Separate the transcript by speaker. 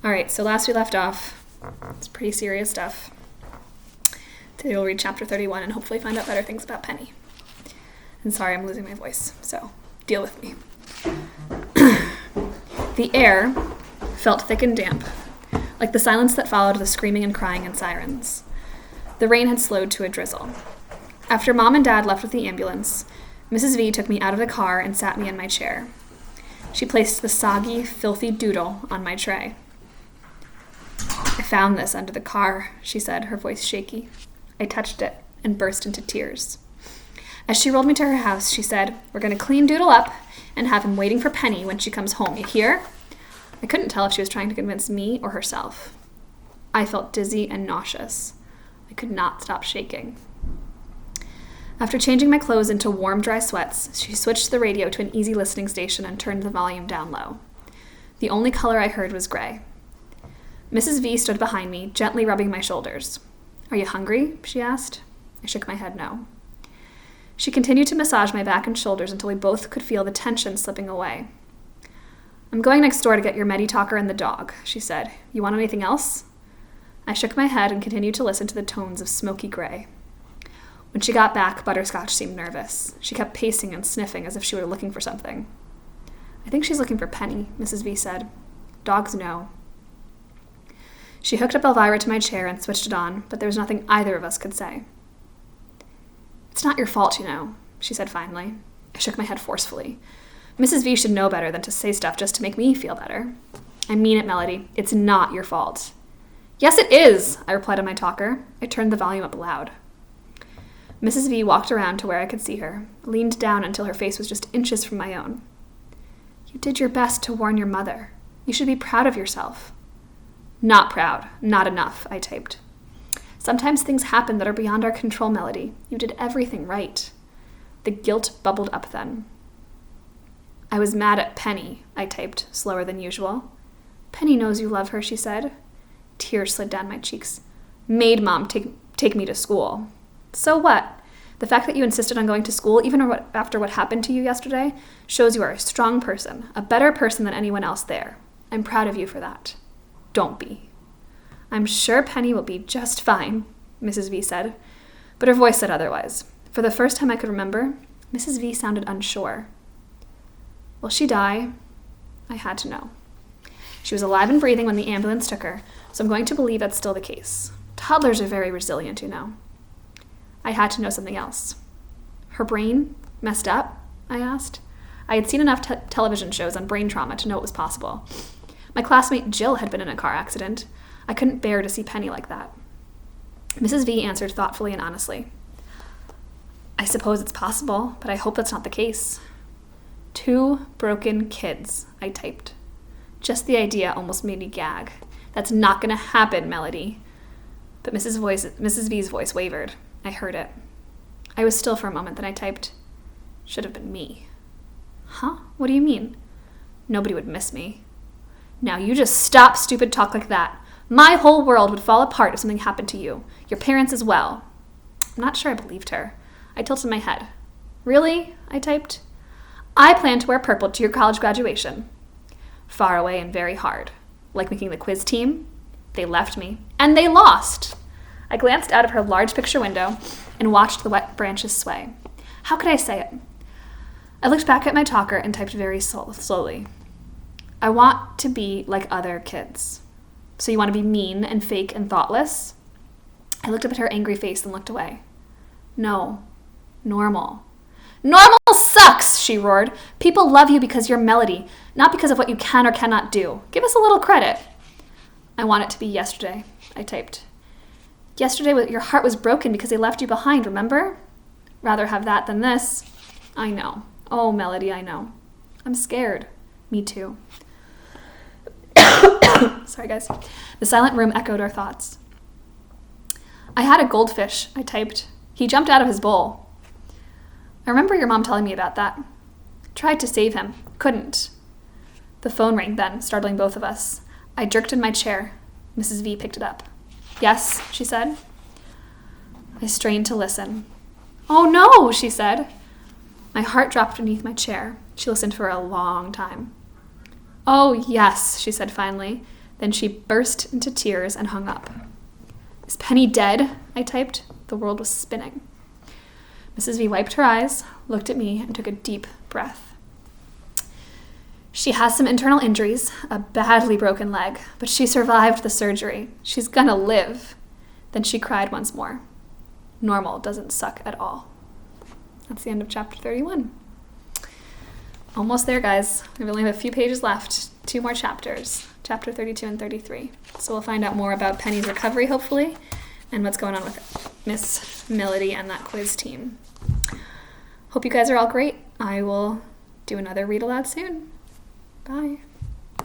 Speaker 1: All right, so last we left off, it's pretty serious stuff. Today we'll read chapter 31 and hopefully find out better things about Penny. And sorry, I'm losing my voice, so deal with me. The air felt thick and damp, like the silence that followed the screaming and crying and sirens. The rain had slowed to a drizzle. After Mom and Dad left with the ambulance, Mrs. V took me out of the car and sat me in my chair. She placed the soggy, filthy doodle on my tray. "I found this under the car," she said, her voice shaky. I touched it and burst into tears. As she rolled me to her house, she said, "We're going to clean Doodle up and have him waiting for Penny when she comes home. You hear?" I couldn't tell if she was trying to convince me or herself. I felt dizzy and nauseous. I could not stop shaking. After changing my clothes into warm, dry sweats, she switched the radio to an easy listening station and turned the volume down low. The only color I heard was gray. Mrs. V stood behind me, gently rubbing my shoulders. "Are you hungry?" she asked. I shook my head no. She continued to massage my back and shoulders until we both could feel the tension slipping away. "I'm going next door to get your Medi-Talker and the dog," she said. "You want anything else?" I shook my head and continued to listen to the tones of smoky gray. When she got back, Butterscotch seemed nervous. She kept pacing and sniffing as if she were looking for something. "I think she's looking for Penny," Mrs. V said. "Dogs know." She hooked up Elvira to my chair and switched it on, but there was nothing either of us could say. "It's not your fault, you know," she said finally. I shook my head forcefully. Mrs. V should know better than to say stuff just to make me feel better. "I mean it, Melody. It's not your fault." "Yes, it is," I replied on my talker. I turned the volume up loud. Mrs. V walked around to where I could see her, leaned down until her face was just inches from my own. "You did your best to warn your mother. You should be proud of yourself." "Not proud. Not enough," I typed. "Sometimes things happen that are beyond our control, Melody. You did everything right." The guilt bubbled up then. "I was mad at Penny," I typed, slower than usual. "Penny knows you love her," she said. Tears slid down my cheeks. "Made Mom take me to school." "So what? The fact that you insisted on going to school, even after what happened to you yesterday, shows you are a strong person, a better person than anyone else there. I'm proud of you for that. Don't be." "I'm sure Penny will be just fine," Mrs. V said, but her voice said otherwise. For the first time I could remember, Mrs. V sounded unsure. Will she die? I had to know. She was alive and breathing when the ambulance took her, so I'm going to believe that's still the case. Toddlers are very resilient, you know. I had to know something else. "Her brain messed up?" I asked. I had seen enough television shows on brain trauma to know it was possible. My classmate Jill had been in a car accident. I couldn't bear to see Penny like that. Mrs. V answered thoughtfully and honestly. "I suppose it's possible, but I hope that's not the case." 2 broken kids, I typed. Just the idea almost made me gag. "That's not going to happen, Melody." But Mrs. V's voice wavered. I heard it. I was still for a moment, then I typed, "Should have been me." "Huh? What do you mean?" "Nobody would miss me." "Now you just stop stupid talk like that. My whole world would fall apart if something happened to you. Your parents as well." I'm not sure I believed her. I tilted my head. "Really?" I typed. "I plan to wear purple to your college graduation." Far away and very hard. Like making the quiz team? They left me. And they lost! I glanced out of her large picture window and watched the wet branches sway. How could I say it? I looked back at my talker and typed very slowly. "I want to be like other kids." "So you want to be mean and fake and thoughtless?" I looked up at her angry face and looked away. "No. Normal." "Normal sucks!" she roared. "People love you because you're Melody, not because of what you can or cannot do. Give us a little credit." "I want it to be yesterday," I typed. "Yesterday your heart was broken because they left you behind, remember?" "Rather have that than this." "I know. Oh, Melody, I know. I'm scared." "Me too." Sorry, guys. The silent room echoed our thoughts. "I had a goldfish," I typed. "He jumped out of his bowl." I remember your mom telling me about that. Tried to save him. Couldn't. The phone rang then, startling both of us. I jerked in my chair. Mrs. V picked it up. "Yes," she said. I strained to listen. "Oh no," she said. My heart dropped beneath my chair. She listened for a long time. "Oh yes," she said finally. Then she burst into tears and hung up. "Is Penny dead?" I typed. The world was spinning. Mrs. V wiped her eyes, looked at me, and took a deep breath. "She has some internal injuries, a badly broken leg, but she survived the surgery. She's gonna live." Then she cried once more. Normal doesn't suck at all. That's the end of chapter 31. Almost there, guys. We only have a few pages left. 2 more chapters, chapter 32 and 33. So we'll find out more about Penny's recovery, hopefully, and what's going on with Miss Melody and that quiz team. Hope you guys are all great. I will do another read aloud soon. Bye.